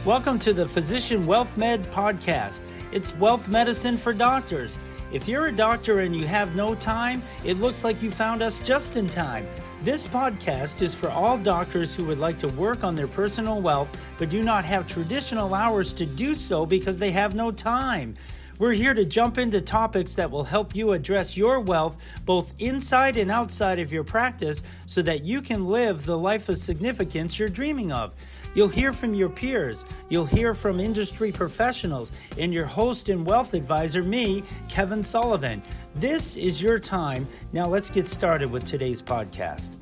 Welcome to the Physician Wealth Med podcast. It's wealth medicine for doctors. If you're a doctor and you have no time, it looks like you found us just in time. This podcast is for all doctors who would like to work on their personal wealth, but do not have traditional hours to do so because they have no time. We're here to jump into topics that will help you address your wealth both inside and outside of your practice so that you can live the life of significance you're dreaming of. You'll hear from your peers, you'll hear from industry professionals, and your host and wealth advisor, me, Kevin Sullivan. This is your time. Now let's get started with today's podcast.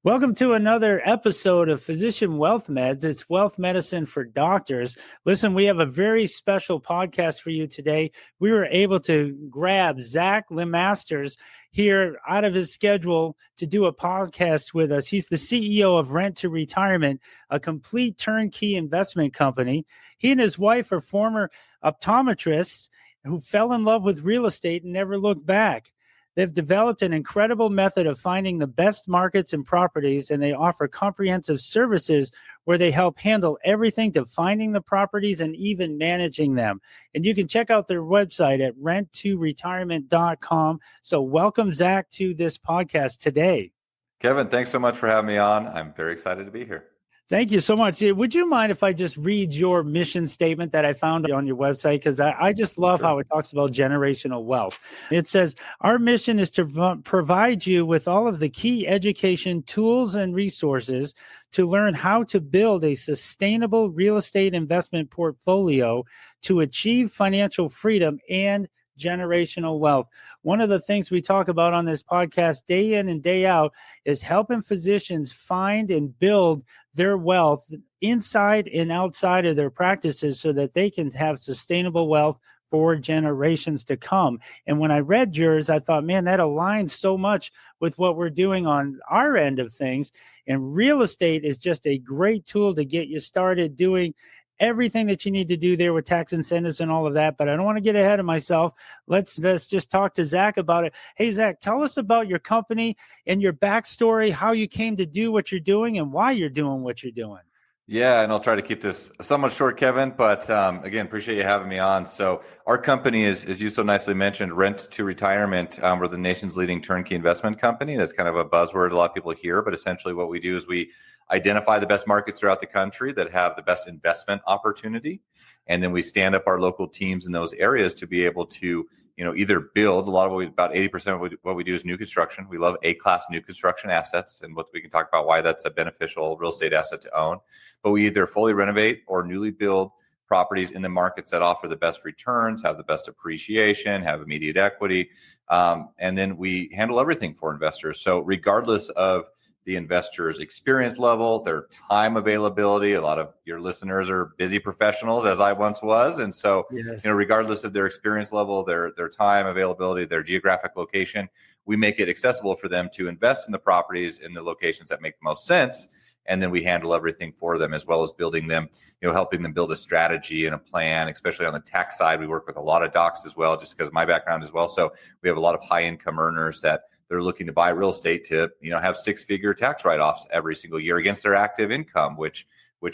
Welcome to another episode of Physician Wealth Meds. It's wealth medicine for doctors. Listen, we have a very special podcast for you today. We were able to grab Zach Lemasters here out of his schedule to do a podcast with us. He's the CEO of Rent to Retirement, a complete turnkey investment company. He and his wife are former optometrists who fell in love with real estate and never looked back. They've developed an incredible method of finding the best markets and properties, and they offer comprehensive services where they help handle everything to finding the properties and even managing them. And you can check out their website at renttoretirement.com. So welcome, Zach, to this podcast today. Kevin, thanks so much for having me on. I'm very excited to be here. Thank you so much. Would you mind if I just read your mission statement that I found on your website? Because I just love how it talks about generational wealth. It says, our mission is to provide you with all of the key education tools and resources to learn how to build a sustainable real estate investment portfolio to achieve financial freedom and generational wealth. One of the things we talk about on this podcast day in and day out is helping physicians find and build their wealth inside and outside of their practices so that they can have sustainable wealth for generations to come. And when I read yours, I thought, man, that aligns so much with what we're doing on our end of things. And real estate is just a great tool to get you started doing everything that you need to do there with tax incentives and all of that. But I don't want to get ahead of myself. Let's just talk to Zach about it. Hey, Zach, tell us about your company and your backstory, how you came to do what you're doing and why you're doing what you're doing. Yeah, and I'll try to keep this somewhat short, Kevin, but again, appreciate you having me on. So our company is, as you so nicely mentioned, Rent to Retirement. We're the nation's leading turnkey investment company. That's kind of a buzzword a lot of people hear, but essentially what we do is we identify the best markets throughout the country that have the best investment opportunity. And then we stand up our local teams in those areas to be able to, either build about 80% of what we do is new construction. We love A-class new construction assets, and what we can talk about why that's a beneficial real estate asset to own. But we either fully renovate or newly build properties in the markets that offer the best returns, have the best appreciation, have immediate equity. And then we handle everything for investors. So regardless of the investor's experience level, their time availability. A lot of your listeners are busy professionals, as I once was. And so, Yes. Regardless of their experience level, their time availability, their geographic location, we make it accessible for them to invest in the properties in the locations that make the most sense. And then we handle everything for them, as well as building them, helping them build a strategy and a plan, especially on the tax side. We work with a lot of docs as well, just because of my background as well. So we have a lot of high income earners that they're looking to buy real estate to, have six-figure tax write-offs every single year against their active income, which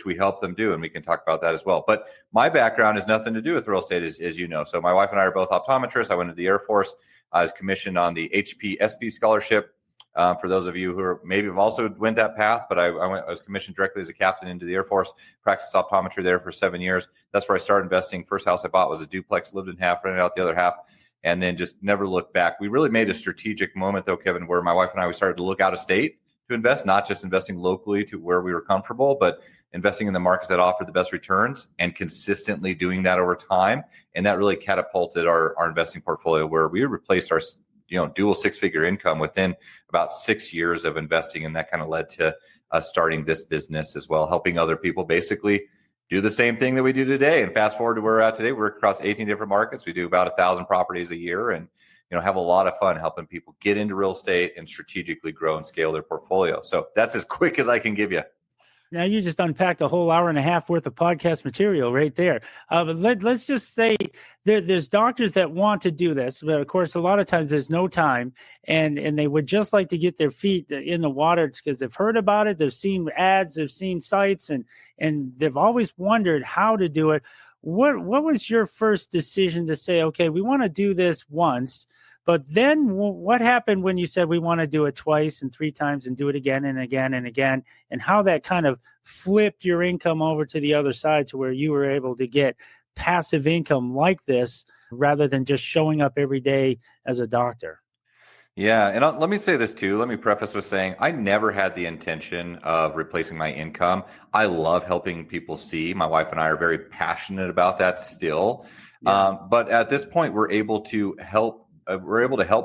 we help them do. And we can talk about that as well. But my background has nothing to do with real estate, as you know. So my wife and I are both optometrists. I went to the Air Force. I was commissioned on the HPSP scholarship. For those of you who are maybe have also went that path, but I was commissioned directly as a captain into the Air Force, practiced optometry there for 7 years. That's where I started investing. First house I bought was a duplex, lived in half, rented out the other half, and then just never looked back. We really made a strategic moment, though, Kevin, where my wife and I, we started to look out of state to invest, not just investing locally to where we were comfortable, but investing in the markets that offer the best returns and consistently doing that over time. And that really catapulted our investing portfolio, where we replaced our dual six-figure income within about 6 years of investing. And that kind of led to us starting this business as well, helping other people basically do the same thing that we do today. And fast forward to where we're at today, we're across 18 different markets. We do about 1,000 properties a year, and have a lot of fun helping people get into real estate and strategically grow and scale their portfolio. So that's as quick as I can give you. Now you just unpacked a whole hour and a half worth of podcast material right there. But let's just say there's doctors that want to do this, but of course, a lot of times there's no time, and they would just like to get their feet in the water because they've heard about it, they've seen ads, they've seen sites, and they've always wondered how to do it. What was your first decision to say, okay, we want to do this once? But then what happened when you said we want to do it twice and three times and do it again and again and again, and how that kind of flipped your income over to the other side to where you were able to get passive income like this rather than just showing up every day as a doctor? Yeah. And let me say this too. Let me preface with saying I never had the intention of replacing my income. I love helping people see. My wife and I are very passionate about that still. Yeah. But at this point, we're able to help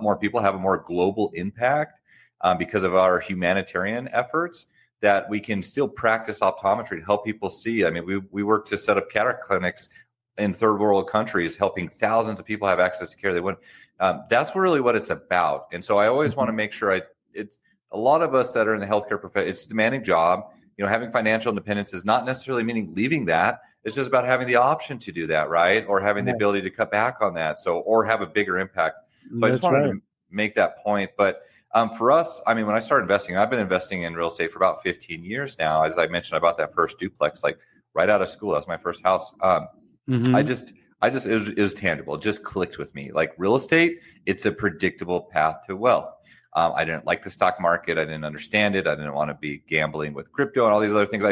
more people have a more global impact because of our humanitarian efforts, that we can still practice optometry to help people see. I mean, we work to set up cataract clinics in third world countries, helping thousands of people have access to care they wouldn't. That's really what it's about. And so I always want to make sure it's a lot of us that are in the healthcare profession, it's a demanding job. You know, having financial independence is not necessarily meaning leaving that. It's just about having the option to do that, right? Or having the ability to cut back on that. or have a bigger impact. So I just wanted to make that point. But for us, I mean, when I started investing, I've been investing in real estate for about 15 years now. As I mentioned, I bought that first duplex, like right out of school. That was my first house. It was tangible. It just clicked with me. Like real estate, it's a predictable path to wealth. I didn't like the stock market. I didn't understand it. I didn't want to be gambling with crypto and all these other things.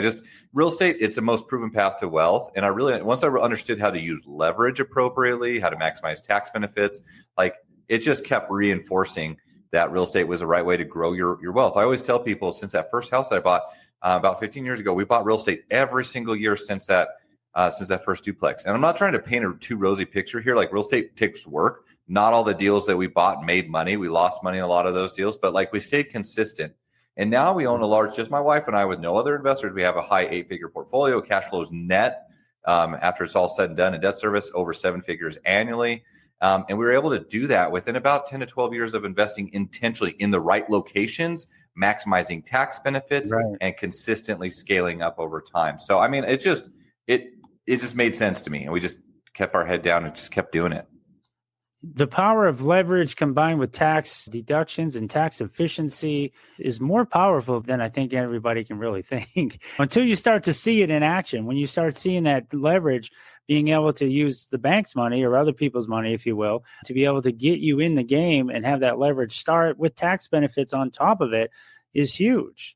Real estate, it's the most proven path to wealth. And once I understood how to use leverage appropriately, how to maximize tax benefits, like it just kept reinforcing that real estate was the right way to grow your wealth. I always tell people, since that first house that I bought about 15 years ago, we bought real estate every single year since that first duplex. And I'm not trying to paint a too rosy picture here. Like real estate takes work. Not all the deals that we bought made money. We lost money in a lot of those deals, but like we stayed consistent. And now we own just my wife and I with no other investors. We have a high 8-figure portfolio. Cash flows net after it's all said and done in debt service over 7 figures annually. And we were able to do that within about 10 to 12 years of investing intentionally in the right locations, maximizing tax benefits, and consistently scaling up over time. So, I mean, it just made sense to me. And we just kept our head down and just kept doing it. The power of leverage combined with tax deductions and tax efficiency is more powerful than I think everybody can really think until you start to see it in action. When you start seeing that leverage, being able to use the bank's money or other people's money, if you will, to be able to get you in the game and have that leverage start with tax benefits on top of it is huge.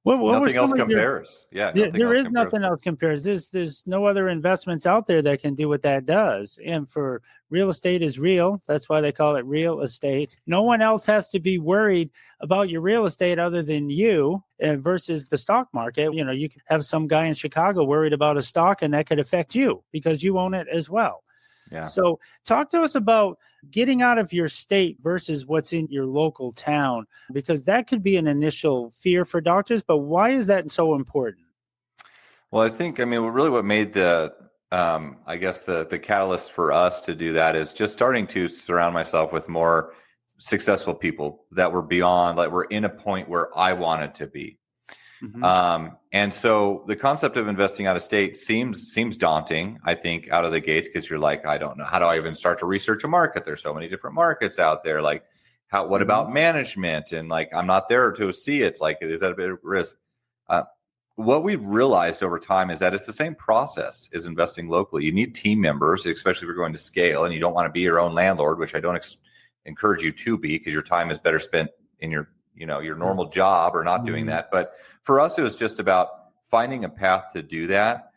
Nothing else compares. Nothing else compares. There's no other investments out there that can do what that does. And for real estate is real. That's why they call it real estate. No one else has to be worried about your real estate other than you versus the stock market. You know, you could have some guy in Chicago worried about a stock and that could affect you because you own it as well. Yeah. So talk to us about getting out of your state versus what's in your local town, because that could be an initial fear for doctors. But why is that so important? Well, I think, what made the catalyst for us to do that is just starting to surround myself with more successful people that were beyond, like we're in a point where I wanted to be. Mm-hmm. And so the concept of investing out of state seems daunting, I think, out of the gates, because you're like, I don't know, how do I even start to research a market? There's so many different markets out there. Like, what about management? And like, I'm not there to see it. Like, is that a bit of risk? What we realized over time is that it's the same process as investing locally. You need team members, especially if you're going to scale, and you don't want to be your own landlord, which I don't encourage you to be, because your time is better spent in your normal job or not doing that. But for us, it was just about finding a path to do that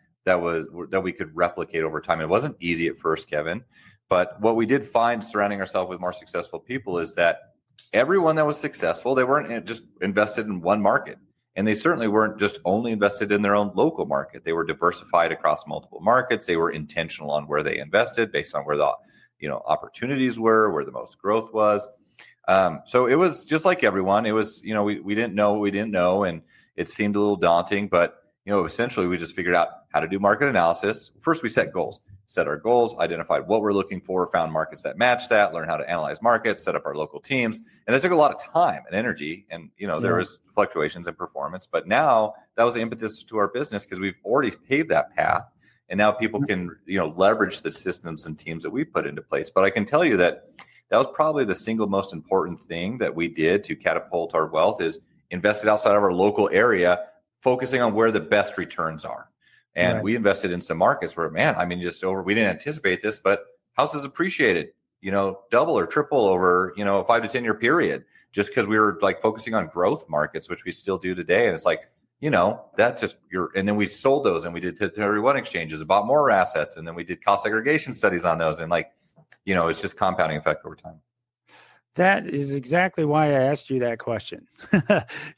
we could replicate over time. It wasn't easy at first, Kevin, but what we did find surrounding ourselves with more successful people is that everyone that was successful, they weren't just invested in one market. And they certainly weren't just only invested in their own local market. They were diversified across multiple markets. They were intentional on where they invested based on where the opportunities were, where the most growth was. So it was just like everyone. It was, we didn't know what we didn't know, and it seemed a little daunting, but essentially we just figured out how to do market analysis. First, we set goals. set our goals, identified what we're looking for, found markets that match that, learn how to analyze markets, set up our local teams. And it took a lot of time and energy. And, there was fluctuations in performance. But now that was the impetus to our business because we've already paved that path. And now people can, leverage the systems and teams that we put into place. But I can tell you that was probably the single most important thing that we did to catapult our wealth is invested outside of our local area, focusing on where the best returns are. And we invested in some markets where, we didn't anticipate this, but houses appreciated, double or triple over, a 5 to 10 year period, just because we were like focusing on growth markets, which we still do today. And it's like, and then we sold those and we did 1031 exchanges and bought more assets. And then we did cost segregation studies on those. And it's just compounding effect over time. That is exactly why I asked you that question.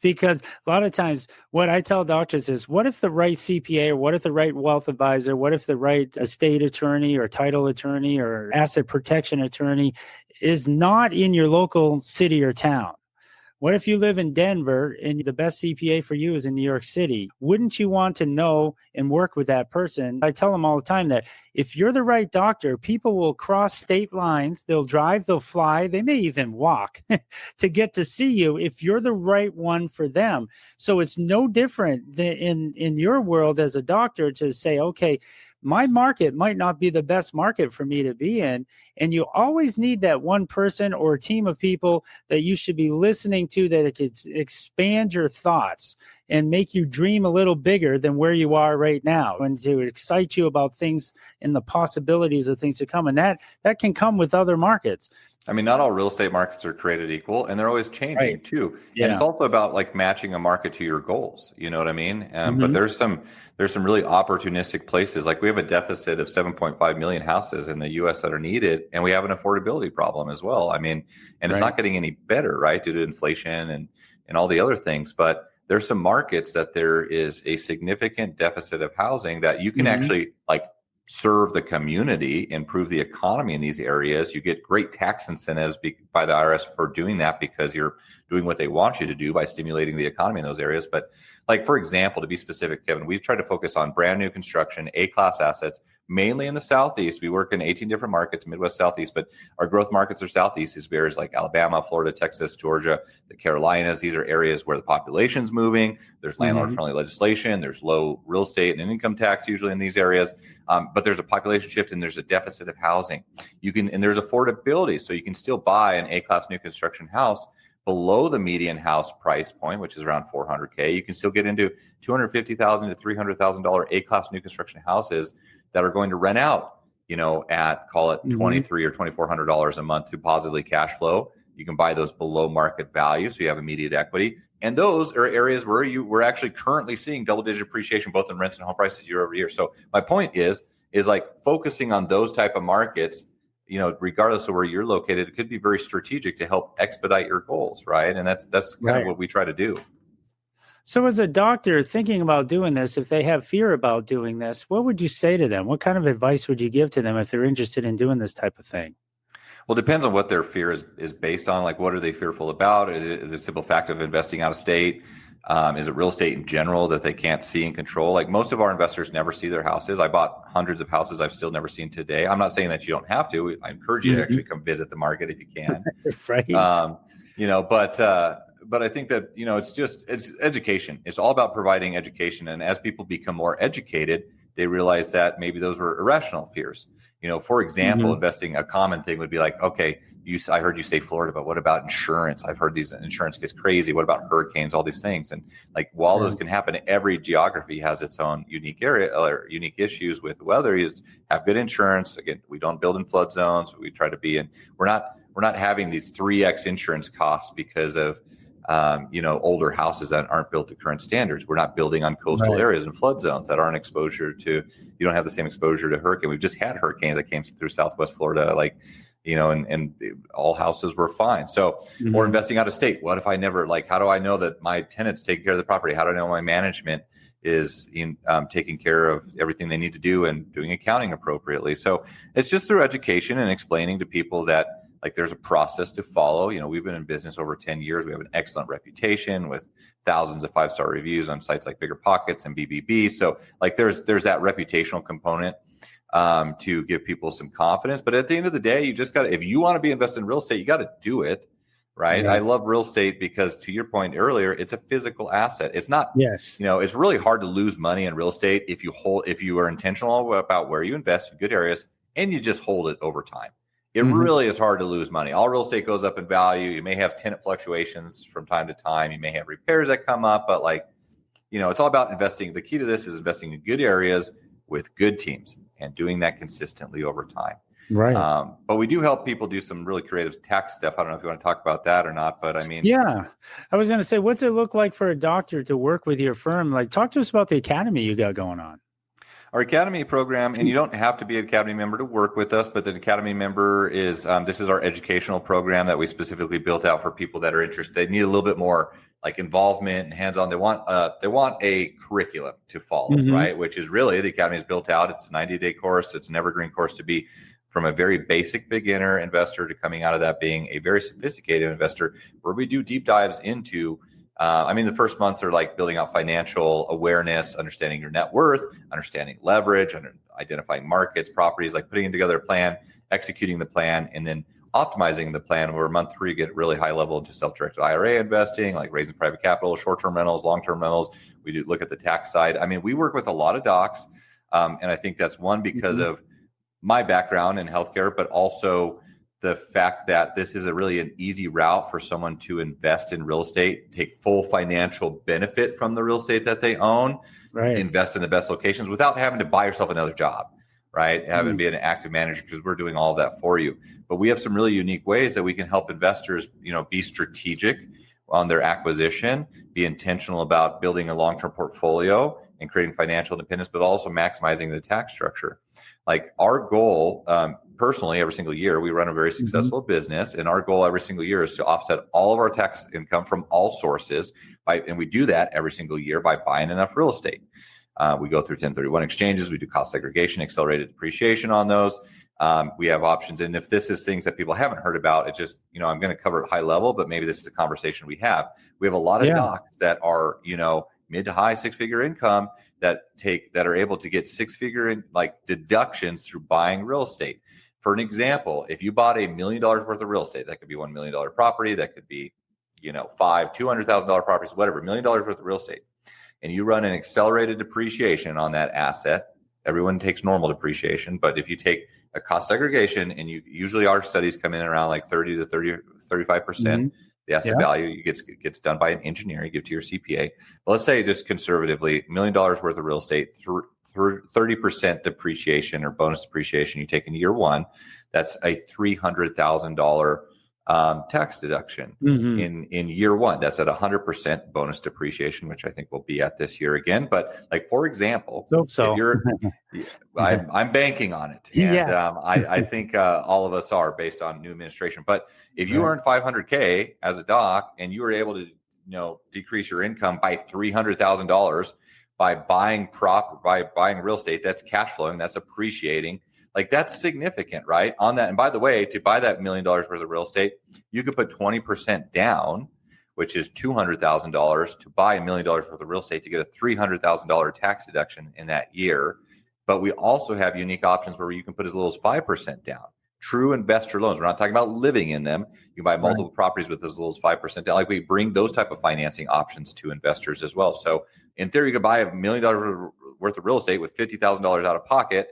Because a lot of times what I tell doctors is, what if the right CPA or what if the right wealth advisor, what if the right estate attorney or title attorney or asset protection attorney is not in your local city or town? What if you live in Denver and the best CPA for you is in New York City? Wouldn't you want to know and work with that person? I tell them all the time that if you're the right doctor, people will cross state lines. They'll drive, they'll fly, they may even walk to get to see you if you're the right one for them. So it's no different than in your world as a doctor to say, okay, my market might not be the best market for me to be in. And you always need that one person or a team of people that you should be listening to, that it could expand your thoughts and make you dream a little bigger than where you are right now, and to excite you about things and the possibilities of things to come. And that can come with other markets. Not all real estate markets are created equal, and they're always changing too. Yeah. And it's also about like matching a market to your goals. You know what I mean? But there's some really opportunistic places. Like we have a deficit of 7.5 million houses in the U.S. that are needed, and we have an affordability problem as well. And it's not getting any better, right, due to inflation and all the other things. But there's some markets that there is a significant deficit of housing that you can actually like serve the community, improve the economy in these areas. You get great tax incentives by the IRS for doing that because you're doing what they want you to do by stimulating the economy in those areas. But like, for example, to be specific, Kevin, we've tried to focus on brand new construction, A-class assets, mainly in the Southeast. We work in 18 different markets, Midwest, Southeast, but our growth markets are Southeast. These areas like Alabama, Florida, Texas, Georgia, the Carolinas. These are areas where the population's moving. There's landlord-friendly legislation. There's low real estate and income tax usually in these areas. But there's a population shift and there's a deficit of housing. And there's affordability. So you can still buy an A-class new construction house below the median house price point, which is around $400K. You can still get into $250,000 to $300,000 A-class new construction houses that are going to rent out, at call it $2,300 or $2,400 a month to positively cash flow. You can buy those below market value, so you have immediate equity. And those are areas where we're actually currently seeing double-digit appreciation both in rents and home prices year over year. So my point is like focusing on those type of markets, regardless of where you're located, it could be very strategic to help expedite your goals, right? And that's kind of what we try to do. So as a doctor thinking about doing this, if they have fear about doing this, what would you say to them? What kind of advice would you give to them if they're interested in doing this type of thing? Well, it depends on what their fear is based on. Like, what are they fearful about? Is it the simple fact of investing out of state? Is it real estate in general that they can't see and control? Like most of our investors never see their houses. I bought hundreds of houses I've still never seen today. I'm not saying that you don't have to. I encourage you to actually come visit the market if you can. Right. But I think that, it's education. It's all about providing education. And as people become more educated, they realize that maybe those were irrational fears. For example, investing, a common thing would be like, okay, I heard you say Florida, but what about insurance? I've heard these insurance gets crazy. What about hurricanes? All these things. And like, while those can happen, every geography has its own unique area or unique issues with weather. You have good insurance. Again, we don't build in flood zones. We try to be in, we're not having these 3x insurance costs because of, older houses that aren't built to current standards. We're not building on coastal areas and flood zones that aren't exposure to, you don't have the same exposure to hurricane. We've just had hurricanes that came through Southwest Florida, and all houses were fine. So, or investing out of state. What if I never, how do I know that my tenants take care of the property? How do I know my management is taking care of everything they need to do and doing accounting appropriately? So it's just through education and explaining to people that, there's a process to follow. We've been in business over 10 years. We have an excellent reputation with thousands of 5-star reviews on sites like Bigger Pockets and BBB. So there's that reputational component. to give people some confidence. But at the end of the day, you just got to, if you want to be invested in real estate, you got to do it. Right. I love real estate because, to your point earlier, it's a physical asset. It's not, it's really hard to lose money in real estate if you are intentional about where you invest in good areas and you just hold it over time. It really is hard to lose money. All real estate goes up in value. You may have tenant fluctuations from time to time. You may have repairs that come up, but it's all about investing. The key to this is investing in good areas with good teams and doing that consistently over time. Right. But we do help people do some really creative tax stuff. I don't know if you want to talk about that or not, but I mean, yeah, I was going to say, what's it look like for a doctor to work with your firm? Like, talk to us about the academy you got going on. Our academy program, and you don't have to be an academy member to work with us, but the academy member is, this is our educational program that we specifically built out for people that are interested. They need a little bit more like involvement and hands-on. They want a curriculum to follow, right? Which is really, the academy is built out. It's a 90-day course. It's an evergreen course to be from a very basic beginner investor to coming out of that being a very sophisticated investor, where we do deep dives into, the first months are like building out financial awareness, understanding your net worth, understanding leverage, identifying markets, properties, like putting together a plan, executing the plan, and then optimizing the plan. Where month 3, get really high level into self-directed IRA investing, like raising private capital, short-term rentals, long-term rentals. We do look at the tax side. I mean, we work with a lot of docs, and I think that's one because of my background in healthcare, but also the fact that this is an easy route for someone to invest in real estate, take full financial benefit from the real estate that they own, invest in the best locations without having to buy yourself another job, right? Having to be an active manager, because we're doing all of that for you. But we have some really unique ways that we can help investors, be strategic on their acquisition, be intentional about building a long-term portfolio and creating financial independence, but also maximizing the tax structure. Like our goal, personally, every single year, we run a very successful business, and our goal every single year is to offset all of our tax income from all sources, and we do that every single year by buying enough real estate. We go through 1031 exchanges. We do cost segregation, accelerated depreciation on those. We have options. And if this is things that people haven't heard about, it just, I'm going to cover it high level, but maybe this is a conversation we have. We have a lot of docs that are, mid to high 6-figure income that are able to get 6-figure deductions through buying real estate. For an example, if you bought $1 million worth of real estate, that could be $1 million property, that could be, $200,000 properties, whatever, $1 million worth of real estate, and you run an accelerated depreciation on that asset. Everyone takes normal depreciation, but if you take a cost segregation, and usually our studies come in around like 30 to 35%, the asset value gets done by an engineer, you give to your CPA. But let's say, just conservatively, $1 million worth of real estate, through 30% depreciation or bonus depreciation you take in year 1, that's a $300,000 tax deduction in year 1. That's at 100% bonus depreciation, which I think we'll be at this year again. But for example, if you're, I'm banking on it, and I think all of us are, based on new administration. But if you earn $500K as a doc, and you were able to decrease your income by $300,000 by buying real estate, that's cash flowing, that's appreciating. That's significant, right? On that. And by the way, to buy that $1 million worth of real estate, you could put 20% down, which is $200,000, to buy $1 million worth of real estate to get a $300,000 tax deduction in that year. But we also have unique options where you can put as little as 5% down. True investor loans. We're not talking about living in them. You buy multiple properties with as little as 5% down. We bring those type of financing options to investors as well. So in theory, you could buy $1 million worth of real estate with $50,000 out of pocket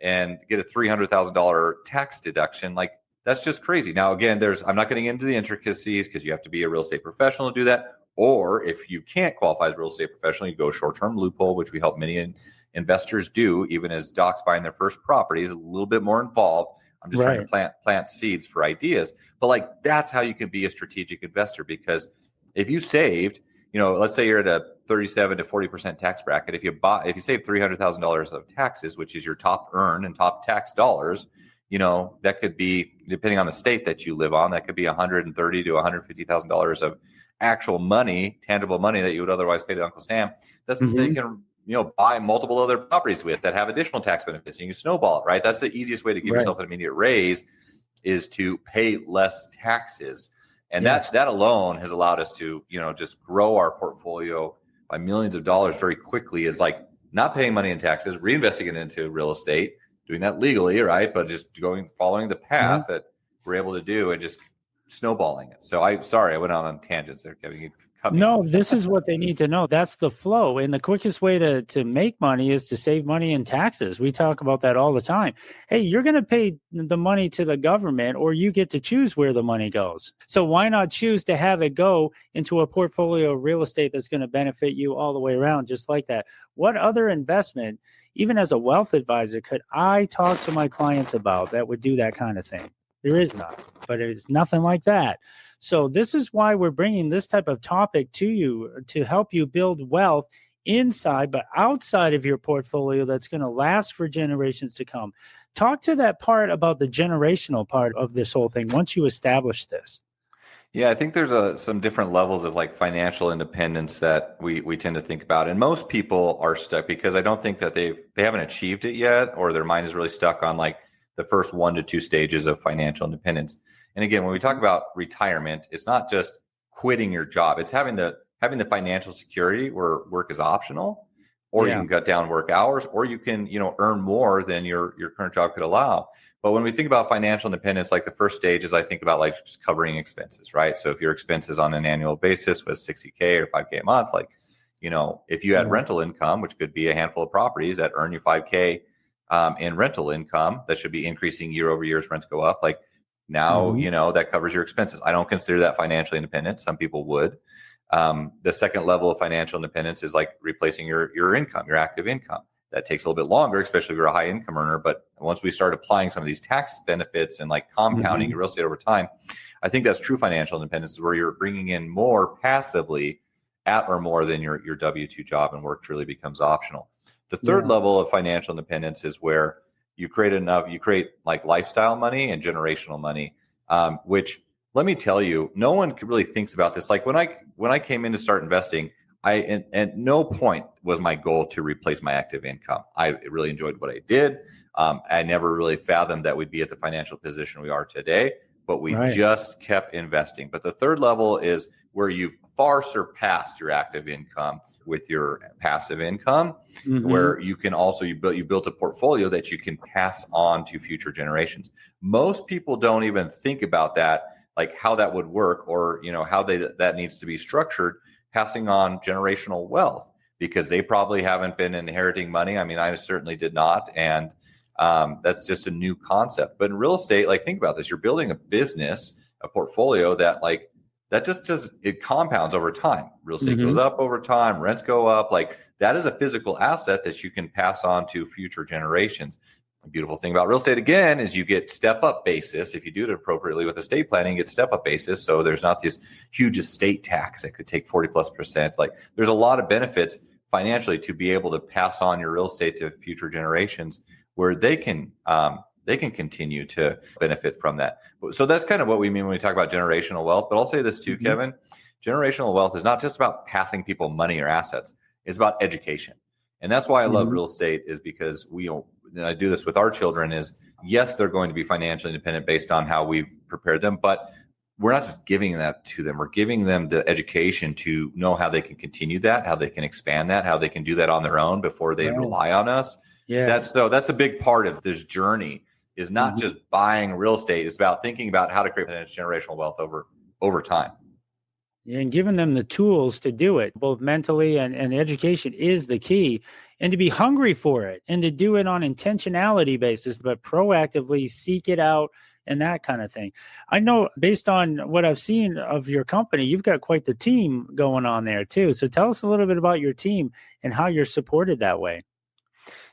and get a $300,000 tax deduction. That's just crazy. Now, again, I'm not getting into the intricacies, because you have to be a real estate professional to do that. Or if you can't qualify as a real estate professional, you go short-term loophole, which we help many investors do, even as docs buying their first properties, a little bit more involved. I'm just trying to plant seeds for ideas. But that's how you can be a strategic investor, because if you saved, let's say you're at a 37 to 40% tax bracket. If you save $300,000 of taxes, which is your top earn and top tax dollars, that could be, depending on the state that you live on, that could be $130,000 to $150,000 of actual money, tangible money that you would otherwise pay to Uncle Sam. That's they can buy multiple other properties with that have additional tax benefits. And you can snowball it, right? That's the easiest way to give yourself an immediate raise, is to pay less taxes. And that alone has allowed us to, just grow our portfolio by millions of dollars very quickly, is not paying money in taxes, reinvesting it into real estate, doing that legally, right? But just following the path that we're able to do and just snowballing it. So I went on tangents there, Kevin. You cut me No, off. this is what they need to know. That's the flow. And the quickest way to make money is to save money in taxes. We talk about that all the time. Hey, you're going to pay the money to the government, or you get to choose where the money goes. So why not choose to have it go into a portfolio of real estate that's going to benefit you all the way around, just like that? What other investment, even as a wealth advisor, could I talk to my clients about that would do that kind of thing? There is none, but it's nothing like that. So this is why we're bringing this type of topic to you, to help you build wealth inside but outside of your portfolio that's going to last for generations to come. Talk to that part about the generational part of this whole thing once you establish this. Yeah, I think there's some different levels of like financial independence that we tend to think about. And most people are stuck because I don't think that they haven't achieved it yet, or their mind is really stuck on like the first 1 to 2 stages of financial independence. And again, when we talk about retirement, it's not just quitting your job. It's having the financial security where work is optional, or you can cut down work hours, or you can, earn more than your current job could allow. But when we think about financial independence, like the first stage is I think about like just covering expenses, right? So if your expenses on an annual basis was $60K or $5K a month, like, if you had rental income, which could be a handful of properties that earn you $5K in rental income, that should be increasing year over year as rents go up. Like now, that covers your expenses. I don't consider that financially independent. Some people would. The second level of financial independence is like replacing your income, your active income. That takes a little bit longer, especially if you're a high income earner. But once we start applying some of these tax benefits and like compounding your real estate over time, I think that's true financial independence, is where you're bringing in more passively at or more than your W-2 job, and work truly becomes optional. The third level of financial independence is where you create like lifestyle money and generational money, which, let me tell you, no one really thinks about this. Like when I came in to start investing, at no point was my goal to replace my active income. I really enjoyed what I did. I never really fathomed that we'd be at the financial position we are today, but we just kept investing. But the third level is where you've far surpassed your active income with your passive income, where you can also, you built a portfolio that you can pass on to future generations. Most people don't even think about that, like how that would work, or how that needs to be structured, passing on generational wealth, because they probably haven't been inheriting money. I mean, I certainly did not, and that's just a new concept. But in real estate, like, think about this: you're building a business, a portfolio that just it compounds over time. Real estate goes up over time, rents go up. Like, that is a physical asset that you can pass on to future generations. The beautiful thing about real estate, again, is you get step-up basis. If you do it appropriately with estate planning, you get step-up basis. So there's not this huge estate tax that could take 40+%. Like, there's a lot of benefits financially to be able to pass on your real estate to future generations, where they can continue to benefit from that. So that's kind of what we mean when we talk about generational wealth. But I'll say this too, Kevin: generational wealth is not just about passing people money or assets. It's about education. And that's why I love real estate, is because I do this with our children, is yes, they're going to be financially independent based on how we've prepared them, but we're not just giving that to them. We're giving them the education to know how they can continue that, how they can expand that, how they can do that on their own before they rely on us. That's a big part of this journey, is not just buying real estate. It's about thinking about how to create generational wealth over time. And giving them the tools to do it, both mentally and education, is the key. And to be hungry for it, and to do it on intentionality basis, but proactively seek it out and that kind of thing. I know, based on what I've seen of your company, you've got quite the team going on there too. So tell us a little bit about your team and how you're supported that way.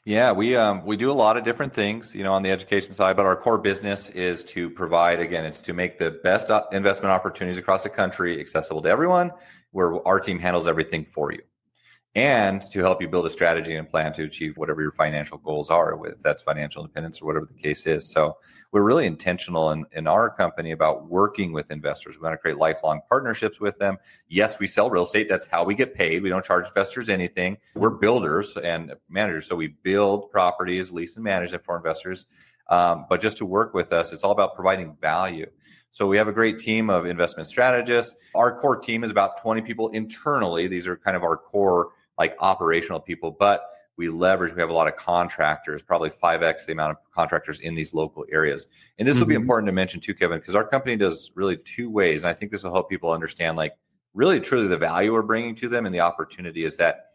Yeah, we do a lot of different things, on the education side, but our core business is to provide, again, it's to make the best investment opportunities across the country accessible to everyone, where our team handles everything for you, and to help you build a strategy and plan to achieve whatever your financial goals are, if that's financial independence or whatever the case is. So we're really intentional in our company about working with investors. We want to create lifelong partnerships with them. Yes, we sell real estate. That's how we get paid. We don't charge investors anything. We're builders and managers. So we build properties, lease and manage them for investors. But just to work with us, it's all about providing value. So we have a great team of investment strategists. Our core team is about 20 people internally. These are kind of our core, like, operational people, but We leverage, we have a lot of contractors, probably 5x the amount of contractors in these local areas. And this will be important to mention too, Kevin, because our company does really two ways. And I think this will help people understand, like, really truly the value we're bringing to them and the opportunity is that,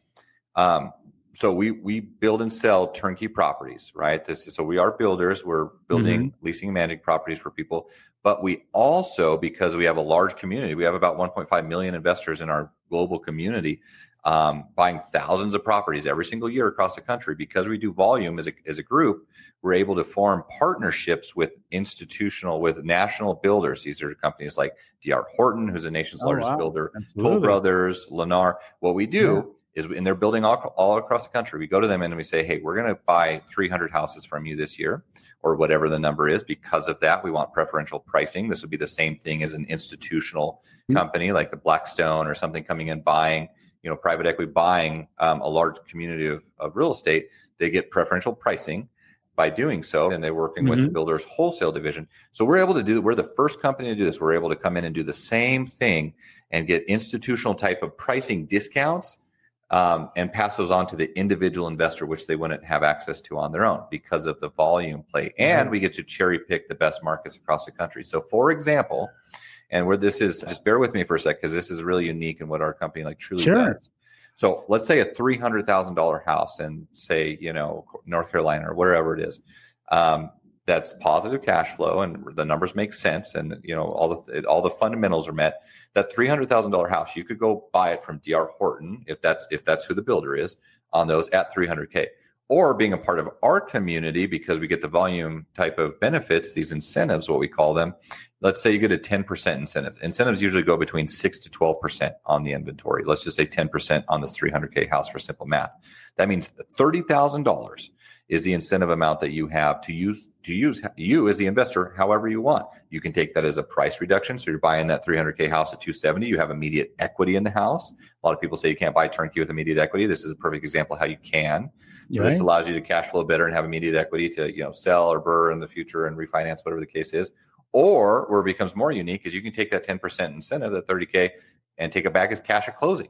so we build and sell turnkey properties, right? So we are builders. We're building, leasing and managing properties for people. But we also, because we have a large community, we have about 1.5 million investors in our global community, buying thousands of properties every single year across the country. Because we do volume as a group, we're able to form partnerships with national builders. These are companies like D.R. Horton, who's the nation's largest builder, Toll Brothers, Lennar. What we do is, and they're building all across the country. We go to them and we say, hey, we're going to buy 300 houses from you this year, or whatever the number is. Because of that, we want preferential pricing. This would be the same thing as an institutional company like a Blackstone or something coming in buying, private equity buying a large community of real estate. They get preferential pricing by doing so, and they're working with the builder's wholesale division. So we're the first company to do this. We're able to come in and do the same thing and get institutional type of pricing discounts, and pass those on to the individual investor, which they wouldn't have access to on their own because of the volume play. And we get to cherry pick the best markets across the country. So for example, and where this is, just bear with me for a sec, because this is really unique in what our company truly does. So let's say a $300,000 house in, say, North Carolina or wherever it is, that's positive cash flow and the numbers make sense, and all the fundamentals are met. That $300,000 house, you could go buy it from D.R. Horton if that's who the builder is on those at $300K, or being a part of our community because we get the volume type of benefits, these incentives, what we call them. Let's say you get a 10% incentive. Incentives usually go between 6 to 12% on the inventory. Let's just say 10% on this $300K house for simple math. That means $30,000 is the incentive amount that you have to use you as the investor however you want. You can take that as a price reduction. So you're buying that $300K house at $270. You have immediate equity in the house. A lot of people say you can't buy turnkey with immediate equity. This is a perfect example of how you can. So this allows you to cash flow better and have immediate equity to sell or burr in the future and refinance, whatever the case is. Or where it becomes more unique is you can take that 10% incentive, that $30K, and take it back as cash at closing.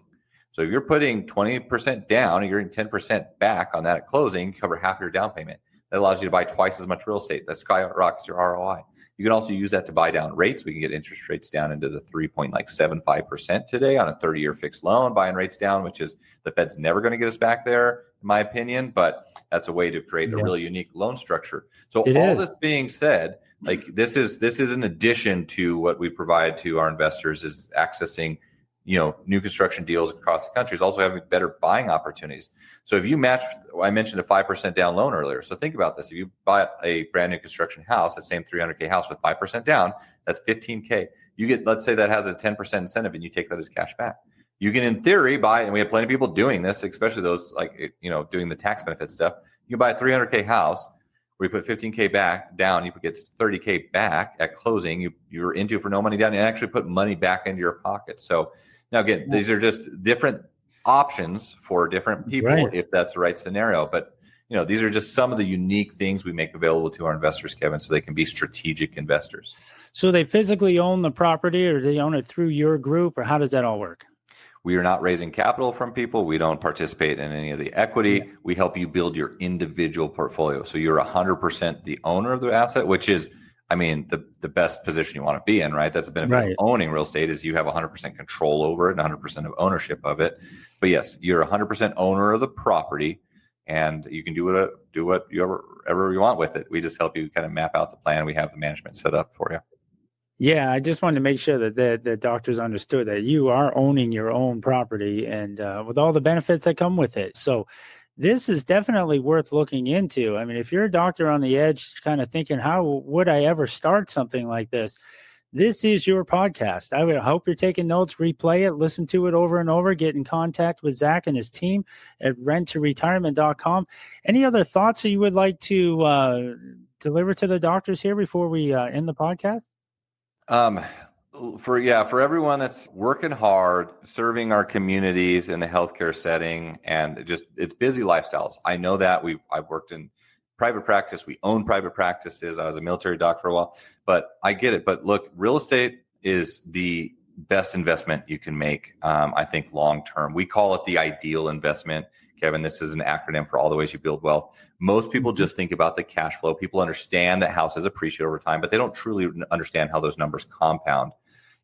So if you're putting 20% down and you're getting 10% back on that at closing, cover half your down payment. That allows you to buy twice as much real estate. That skyrockets your ROI. You can also use that to buy down rates. We can get interest rates down into the 3.75% today on a 30-year fixed loan, buying rates down, which is the Fed's never going to get us back there, in my opinion. But that's a way to create a really unique loan structure. So this being said, this is in addition to what we provide to our investors is accessing new construction deals across the country, is also having better buying opportunities. So if you match, I mentioned a 5% down loan earlier. So think about this. If you buy a brand new construction house, that same $300K house with 5% down, that's $15K. You get, let's say that has a 10% incentive and you take that as cash back. You can, in theory, buy, and we have plenty of people doing this, especially those doing the tax benefit stuff. You can buy a $300K house where you put $15K back down, you get $30K back at closing. You're into for no money down, and actually put money back into your pocket. So now, again, these are just different options for different people if that's the right scenario. But, these are just some of the unique things we make available to our investors, Kevin, so they can be strategic investors. So they physically own the property, or they own it through your group, or how does that all work? We are not raising capital from people. We don't participate in any of the equity. We help you build your individual portfolio. So you're 100% the owner of the asset, which is, the best position you want to be in, right? That's the benefit of owning real estate, is you have 100% control over it and 100% of ownership of it. But yes, you're 100% owner of the property, and you can do what you ever you want with it. We just help you kind of map out the plan. We have the management set up for you. Yeah, I just wanted to make sure that the doctors understood that you are owning your own property, and with all the benefits that come with it. So this is definitely worth looking into. If you're a doctor on the edge, kind of thinking, how would I ever start something like this? This is your podcast. I would hope you're taking notes, replay it, listen to it over and over, get in contact with Zach and his team at renttoretirement.com. Any other thoughts that you would like to deliver to the doctors here before we end the podcast? For everyone that's working hard, serving our communities in the healthcare setting, and it's busy lifestyles. I know that I've worked in private practice. We own private practices. I was a military doc for a while, but I get it. But look, real estate is the best investment you can make, I think, long term. We call it the ideal investment. Kevin, this is an acronym for all the ways you build wealth. Most people just think about the cash flow. People understand that houses appreciate over time, but they don't truly understand how those numbers compound.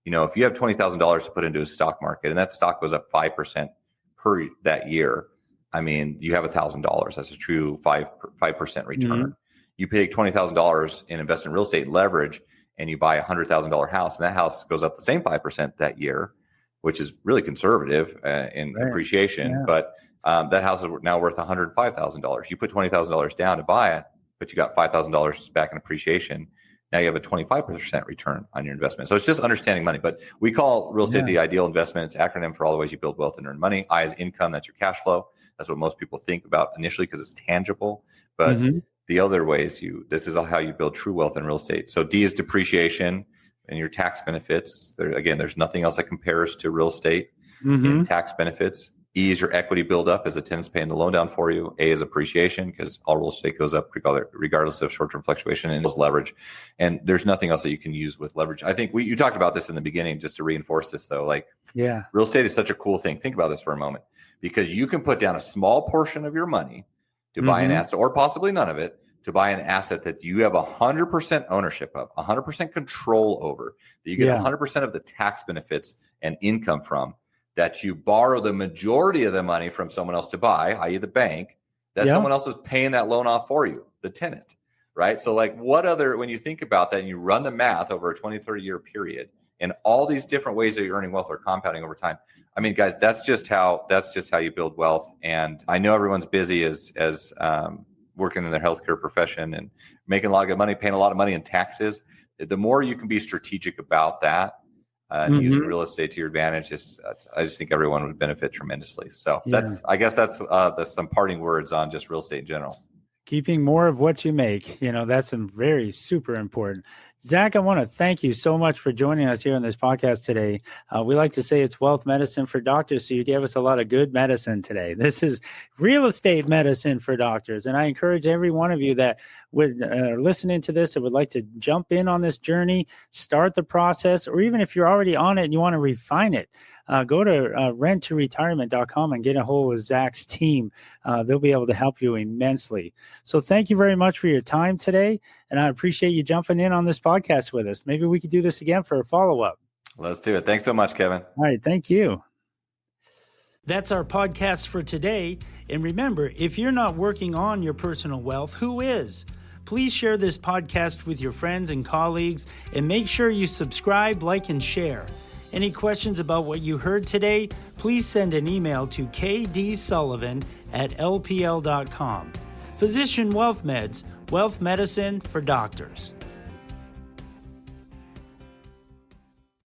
If you have $20,000 to put into a stock market and that stock goes up 5% per that year, I mean, you have $1,000. That's a true 5% return. You pay $20,000 and invest in real estate and leverage, and you buy a $100,000 house, and that house goes up the same 5% that year, which is really conservative in appreciation. Yeah. But that house is now worth $105,000. You put $20,000 down to buy it, but you got $5,000 back in appreciation. Now you have a 25% return on your investment. So it's just understanding money. But we call real estate the ideal investment. It's an acronym for all the ways you build wealth and earn money. I is income. That's your cash flow. That's what most people think about initially because it's tangible. But the other ways this is how you build true wealth in real estate. So D is depreciation and your tax benefits. There's nothing else that compares to real estate in tax benefits. E is your equity buildup as the tenant's paying the loan down for you. A is appreciation because all real estate goes up regardless of short-term fluctuation, and it's leverage. And there's nothing else that you can use with leverage. I think you talked about this in the beginning just to reinforce this though. Real estate is such a cool thing. Think about this for a moment because you can put down a small portion of your money to buy an asset or possibly none of it to buy an asset that you have 100% ownership of, 100% control over, that you get 100% of the tax benefits and income from, that you borrow the majority of the money from someone else to buy, i.e. the bank, that someone else is paying that loan off for you, the tenant, right? So when you think about that and you run the math over a 20, 30 year period and all these different ways that you're earning wealth or compounding over time, I mean, guys, that's just how you build wealth. And I know everyone's busy as working in their healthcare profession and making a lot of good money, paying a lot of money in taxes. The more you can be strategic about that, and using real estate to your advantage, I just think everyone would benefit tremendously. So that's some parting words on just real estate in general. Keeping more of what you make, that's very super important. Zach, I want to thank you so much for joining us here on this podcast today. We like to say it's wealth medicine for doctors, so you gave us a lot of good medicine today. This is real estate medicine for doctors, and I encourage every one of you that would listening to this and would like to jump in on this journey, start the process, or even if you're already on it and you want to refine it, go to renttoretirement.com and get a hold of Zach's team. They'll be able to help you immensely. So thank you very much for your time today. And I appreciate you jumping in on this podcast with us. Maybe we could do this again for a follow-up. Let's do it. Thanks so much, Kevin. All right. Thank you. That's our podcast for today. And remember, if you're not working on your personal wealth, who is? Please share this podcast with your friends and colleagues and make sure you subscribe, like, and share. Any questions about what you heard today, please send an email to kdsullivan@lpl.com. Physician Wealth Meds, wealth medicine for doctors.